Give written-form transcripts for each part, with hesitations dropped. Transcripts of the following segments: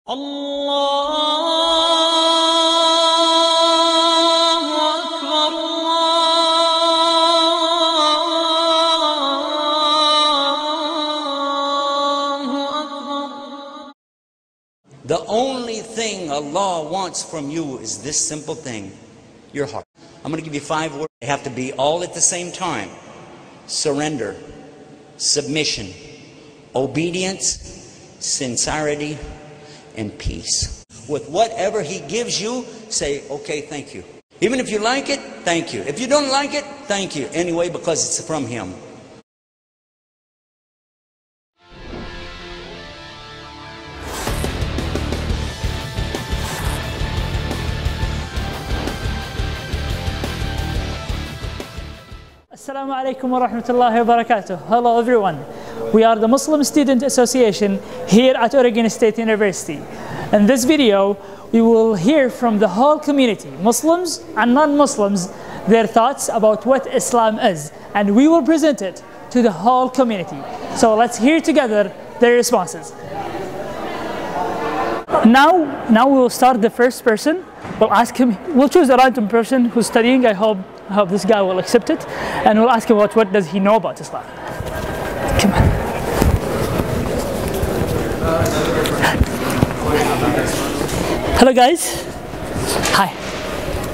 The only thing Allah wants from you is this simple thing, your heart. I'm going to give you 5 words. They have to be all at the same time. Surrender, submission, obedience, sincerity, and peace. With whatever He gives you, say, okay, thank you. Even if you like it, thank you. If you don't like it, thank you. Anyway, because it's from Him. Assalamu alaikum wa rahmatullahi wa barakatuh. Hello everyone. We are the Muslim Student Association here at Oregon State University. In this video, we will hear from the whole community, Muslims and non-Muslims, their thoughts about what Islam is. And we will present it to the whole community. So let's hear together their responses. Now we will start the first person. We'll ask him, we'll choose a random person who's studying. I hope this guy will accept it. And we'll ask him what does he know about Islam. Come on. Hello guys. Hi.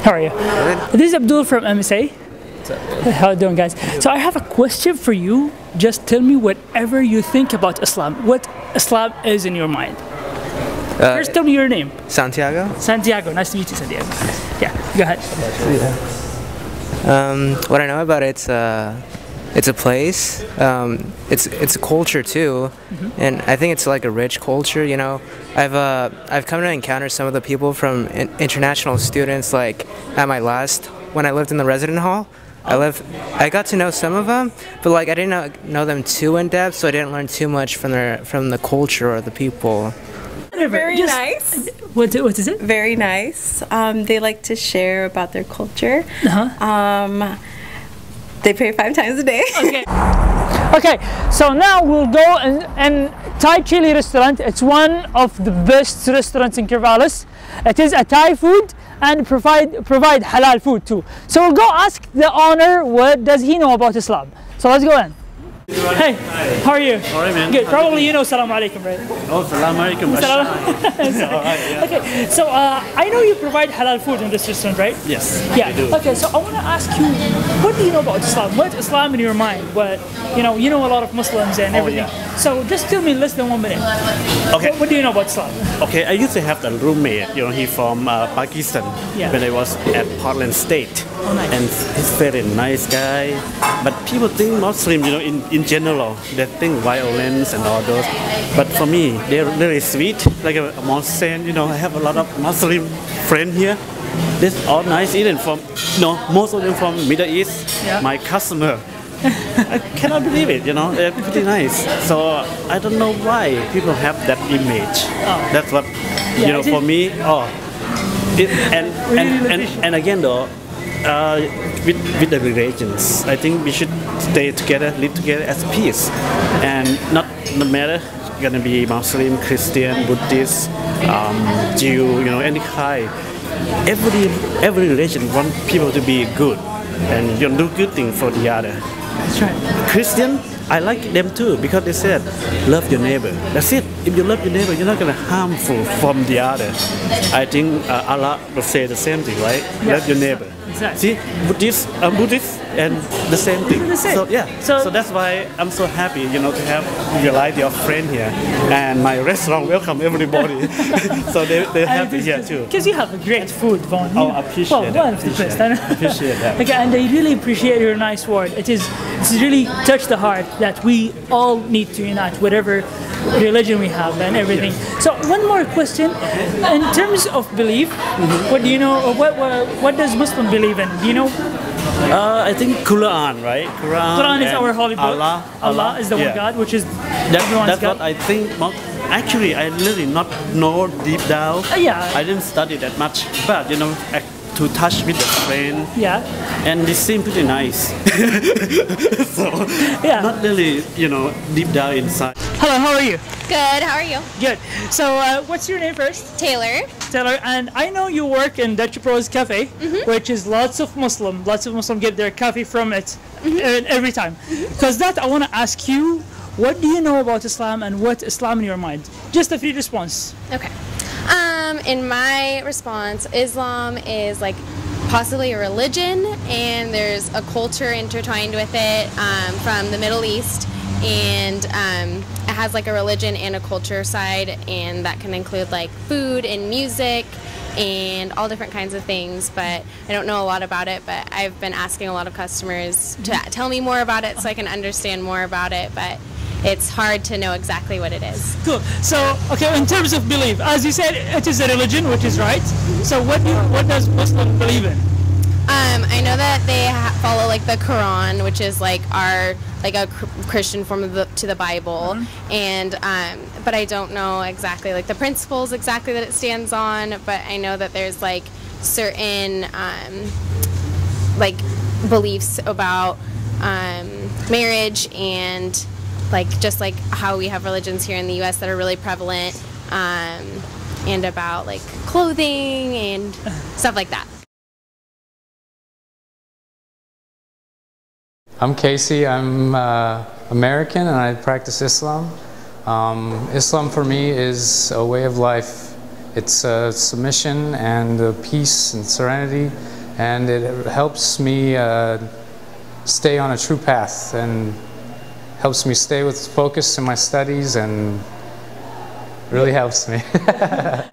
How are you? Good. This is Abdul from MSA. What's up? How are you doing, guys? So I have a question for you. Just tell me whatever you think about Islam. What Islam is in your mind. First, tell me your name. Santiago. Santiago. Nice to meet you, Santiago. Yeah, go ahead. What I know about it's a place. It's a culture too, and I think it's like a rich culture. You know, I've come to encounter some of the people from international students. Like at my last, when I lived in the resident hall, I got to know some of them, but like I didn't know them too in depth, so I didn't learn too much from the culture or the people. Very nice. What is it? Very nice. They like to share about their culture. They pray 5 times a day. Okay. Okay. So now we'll go and Thai Chili restaurant. It's one of the best restaurants in Corvallis. It is a Thai food and provide halal food too. So we'll go ask the owner what does he know about Islam. So let's go in. Hey, how are you? All right, man. Good. Probably you know Salam Alaikum, right? Oh, Salam Alaikum. Okay, so I know you provide halal food in this restaurant, right? Yes, yeah. I do. Okay, so I want to ask you, what do you know about Islam? What Islam in your mind? What you know a lot of Muslims and everything. Yeah. So just tell me in less than 1 minute. Okay. What do you know about Islam? Okay, I used to have a roommate. You know, he's from Pakistan. Yeah. When I was at Portland State. Oh, nice. And he's very nice guy. But people think Muslim, you know, in general, they think violence and all those. But for me, they're really sweet. Like a Muslim, you know, I have a lot of Muslim friends here. They're all nice, even from, most of them from Middle East. Yeah. My customer. I cannot believe it, you know, they're pretty nice. So I don't know why people have that image. Oh. That's what, Yeah, you know, for me, and again though, with the religions, I think we should stay together, live together as peace, and not matter gonna be Muslim, Christian, Buddhist, Jew, you know, any kind. Every religion wants people to be good and you know, do good thing for the other. That's right. Christian, I like them too because they said, love your neighbor. That's it. If you love your neighbor, you're not going to harmful from the other. I think Allah will say the same thing, right? Yeah. Love your neighbor. Exactly. See, Buddhist and the same thing. The same. So yeah. So that's why I'm so happy, you know, to have variety of friends here, and my restaurant welcome everybody. So they're happy here too. Because you have a great food, Vaughn. Oh, I appreciate it. One of the best. Appreciate that. Okay, and I really appreciate your nice word. It's really touched the heart that we all need to unite, whatever religion we have and everything. So one more question, in terms of belief, what do you know? Or what does Muslim believe in? Do you know? I think Quran, right? Quran is our holy book. Allah is the one God, which is everyone's that's God. what I think. Actually, I really not know deep down. Yeah. I didn't study that much, but you know, to touch with a friend. Yeah. And they seem pretty nice. So yeah. not really, you know, deep down inside. Hello, how are you? Good, how are you? Good. So, what's your name first? Taylor. Taylor, and I know you work in Dutch Bros Cafe, which is lots of Muslim get their coffee from it every time. Because that, I want to ask you, what do you know about Islam and what Islam in your mind? Just a few response. Okay. In my response, Islam is like possibly a religion, and there's a culture intertwined with it from the Middle East, and it has like a religion and a culture side, and that can include like food and music and all different kinds of things, but I don't know a lot about it, but I've been asking a lot of customers to tell me more about it so I can understand more about it, but it's hard to know exactly what it is. Cool. So, okay, in terms of belief, as you said, it is a religion, which is right. So what does Muslim believe in? I know that they follow like the Quran, which is like a Christian form of to the Bible, and but I don't know exactly like the principles exactly that it stands on. But I know that there's like certain like beliefs about marriage and like just like how we have religions here in the U.S. that are really prevalent, and about like clothing and stuff like that. I'm Casey. I'm American and I practice Islam. Islam for me is a way of life. It's submission and peace and serenity, and it helps me stay on a true path and helps me stay with focus in my studies, and really helps me.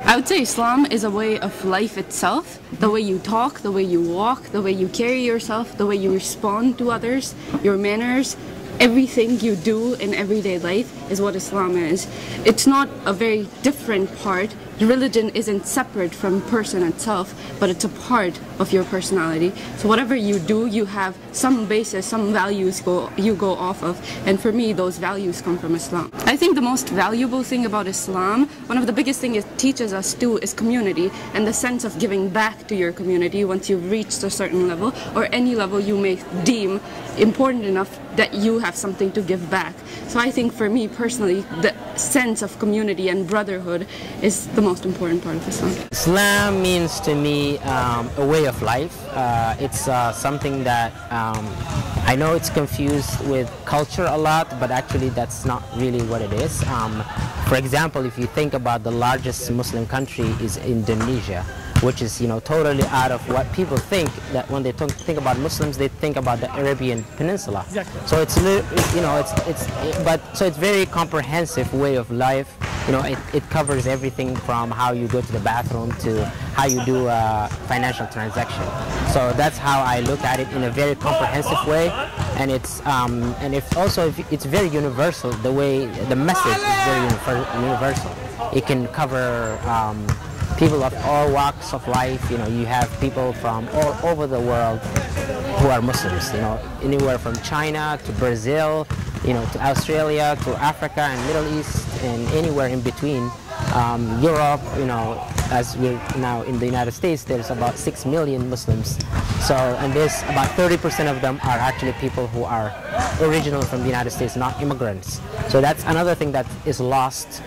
I would say Islam is a way of life itself. The way you talk, the way you walk, the way you carry yourself, the way you respond to others, your manners, everything you do in everyday life is what Islam is. It's not a very different part. Religion isn't separate from person itself, but it's a part of your personality. So whatever you do, you have some basis, some values you go off of, and for me, those values come from Islam. I think the most valuable thing about Islam, one of the biggest things it teaches us too, is community and the sense of giving back to your community once you've reached a certain level, or any level you may deem important enough that you have something to give back. So I think for me personally, the sense of community and brotherhood is the most important part of Islam. Islam means to me a way of life. It's something that I know it's confused with culture a lot, but actually that's not really what it is. For example, if you think about the largest Muslim country is Indonesia, which is totally out of what people think, that when they think about Muslims, they think about the Arabian Peninsula. Exactly. So it's it's very comprehensive way of life. It covers everything from how you go to the bathroom to how you do a financial transaction. So that's how I look at it in a very comprehensive way, and it's it's very universal. The message is very universal. It can cover people of all walks of life. You have people from all over the world who are Muslims. Anywhere from China to Brazil, to Australia, to Africa and Middle East, and anywhere in between. Europe, as we're now in the United States, there's about 6 million Muslims. So, and there's about 30% of them are actually people who are original from the United States, not immigrants. So that's another thing that is lost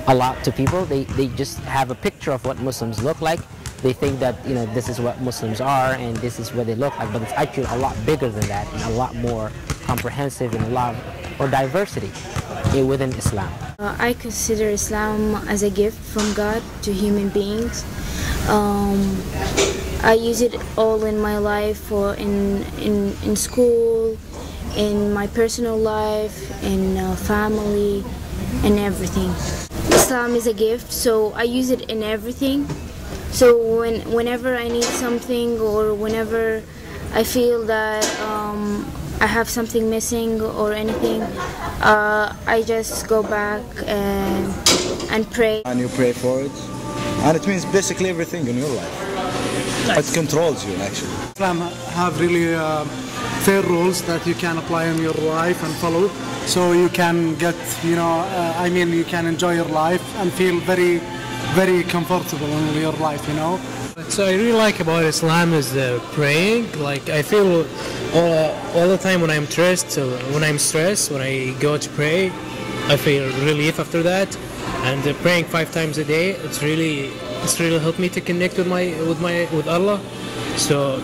a lot to people. They just have a picture of what Muslims look like. They think that this is what Muslims are and this is what they look like, but it's actually a lot bigger than that and a lot more comprehensive and a lot more diversity within Islam. I consider Islam as a gift from God to human beings. I use it all in my life, or in school, in my personal life, in family, and everything. Islam is a gift, so I use it in everything. So whenever I need something, or whenever I feel that I have something missing or anything, I just go back and pray. And you pray for it, and it means basically everything in your life. Nice. It controls you actually. Islam have really fair rules that you can apply in your life and follow, so you can get you can enjoy your life and feel very, very comfortable in your life. So I really like about Islam is praying. Like I feel all the time when I'm stressed, when I go to pray, I feel relief after that. And praying 5 times a day, it's really helped me to connect with Allah. So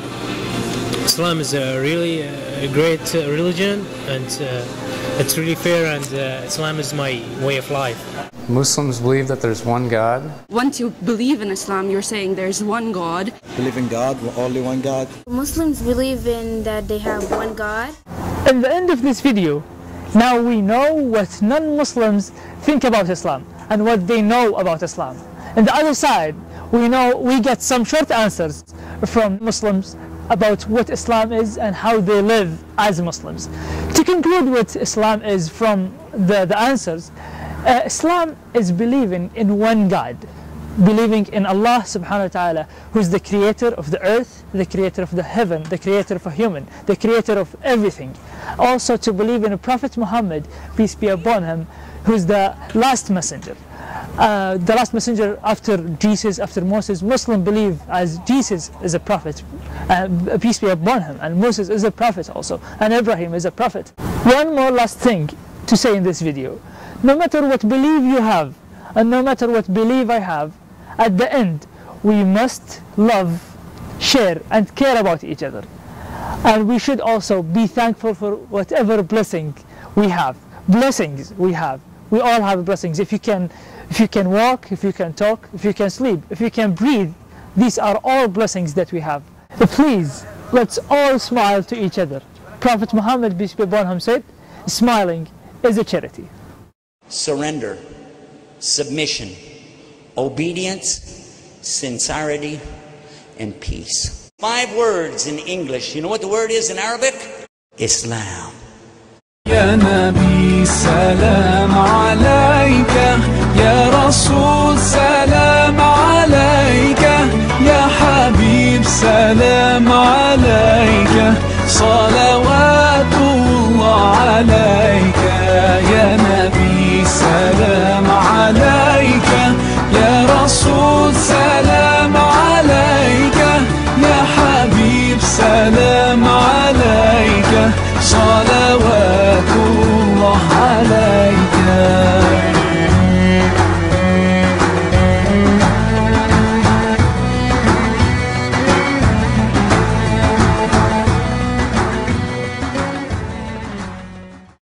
Islam is really a great religion, and it's really fair, and Islam is my way of life. Muslims believe that there's one God. Once you believe in Islam, you're saying there's one God. Believe in God, only one God. Muslims believe in that they have one God. At the end of this video, now we know what non-Muslims think about Islam and what they know about Islam. On the other side, we get some short answers from Muslims about what Islam is and how they live as Muslims. To conclude what Islam is from the answers, Islam is believing in one God, believing in Allah subhanahu wa ta'ala, who's the creator of the earth, the creator of the heaven, the creator of a human, the creator of everything. Also to believe in a Prophet Muhammad, peace be upon him, who's the last messenger. The last messenger after Jesus, after Moses. Muslims believe as Jesus is a prophet, peace be upon him, and Moses is a prophet also, and Abraham is a prophet. One more last thing to say in this video. No matter what belief you have, and no matter what belief I have, at the end we must love, share and care about each other. And we should also be thankful for whatever blessing we have. Blessings we have. We all have blessings. If you can walk, if you can talk, if you can sleep, if you can breathe, these are all blessings that we have. But please, let's all smile to each other. Prophet Muhammad, peace be upon him, said, smiling is a charity. Surrender, submission, obedience, sincerity, and peace. 5 words in English. You know what the word is in Arabic? Islam. يا نبي سلام عليك يا رسول سلام عليك يا حبيب سلام عليك صلوات